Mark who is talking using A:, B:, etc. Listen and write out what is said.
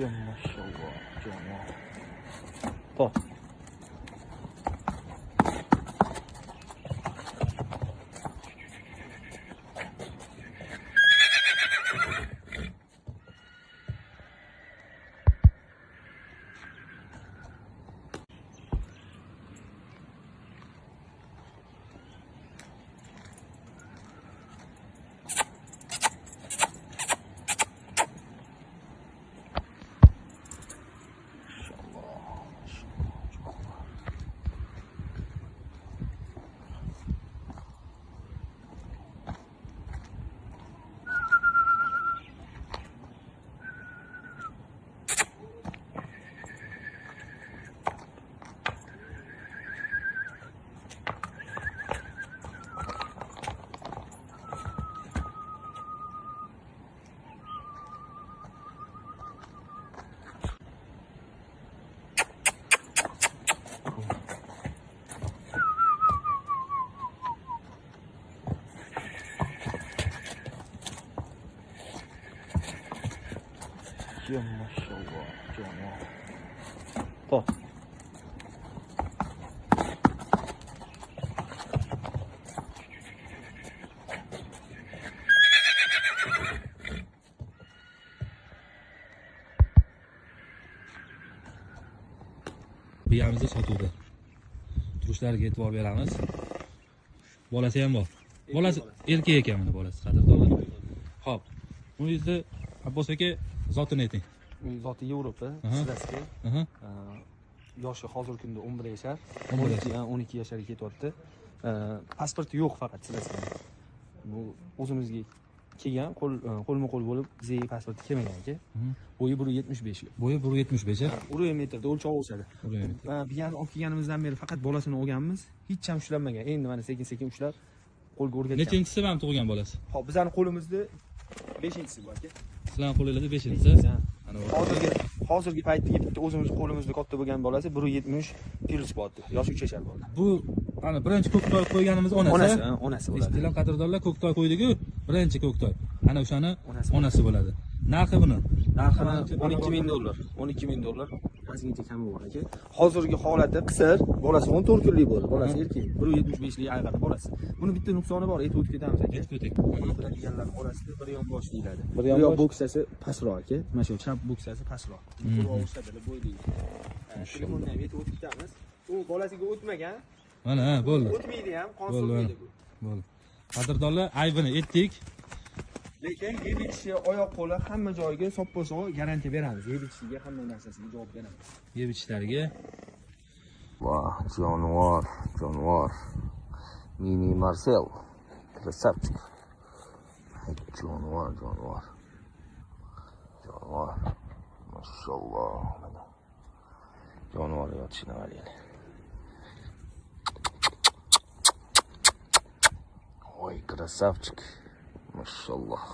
A: Maşallah. Canım. Bak. Maşallah. Canım. Bak.
B: Biyamizni sotuvda. Turishlariga e'tibor beramiz. Bolasi ham bor. Bolasi erkak ekan mana bolasi, qadrdonlar. Xo'p. Bunisi Abbos aka zotini ayting.
A: Zoti Yevropa, Sivasga. Yoshi hozirgi kunda 11 yashar. 12 yasharga ketyapti. Pasporti yo'q faqat Sivasga. Bu o'zimizga kelgan, qo'lma-qo'l bo'lib, bizga pasporti kelmagan aka. Bo'yi 1.75.
B: Bo'yi 1.75 a?
A: 1 metrda o'lchov o'sadi. Biyani olib kelganimizdan beri faqat bolasini olganmiz. Hech ham ushlanmagan. Endi mana sekin-sekin ushlab qo'lga o'rgatgan.
B: Nechinchisi bilan tug'ilgan bolasi?
A: Hop, bizning qo'limizda 5-inchisi bor aka.
B: Sizlarning qo'lingizda 5-inchisi.
A: Hozirgi paytda bitta o'zimiz qo'limizda katta bo'lgan bolasi 1.70 plus bor. Yoshi 3 yashar bo'ldi.
B: Bu ana birinchi ko'ktoy qo'yganimiz onasi.
A: Onasi bo'ladi.
B: Eshitdilar qadrdonlar, ko'ktoy qo'ydik-ku, birinchi ko'ktoy. Ana o'shani onasi bo'ladi. Narxi buni?
A: Narxi $12,000. $12,000. Ozgincha kami bor aka. Hozirgi holati qisir, bolasi 14 kunlik bo'ldi. Bolasi erkak. 1.75 lik ayg'ir bolasi. Buni bitta nuqsoni bor, aytib o'tib ketamiz aka.
B: Aytib o'ting.
A: Biladiganlar orasida bir yon bosh deyiladi. Bir yon bo'ksasi pastroq aka. Mana shu chap bo'ksasi pastroq. Qo'l o'sadi, bo'yli. Telefondan aytib o'tib ketamiz. U bolasiga o'tmagan.
B: Mana, bo'ldi.
A: O'tmaydi ham, qon surmaydi bu.
B: Bo'ldi. Qadrdonlar, aybini aytdik.
A: Lekin yeb ichishi, oyoq qo'li hamma joyiga soppa-sog' garantiya beramiz. Yeb ichishiga hamma narsasiga javob beramiz.
B: Yeb ichishlariga.
C: Vah, jonivor, jonivor. Mini Marcel. Красавчик. Jonivor, jonivor. Jonivor. Mashalloh. Jonivor yotishini qaraylik. Ой, красавчик. Mashalloh.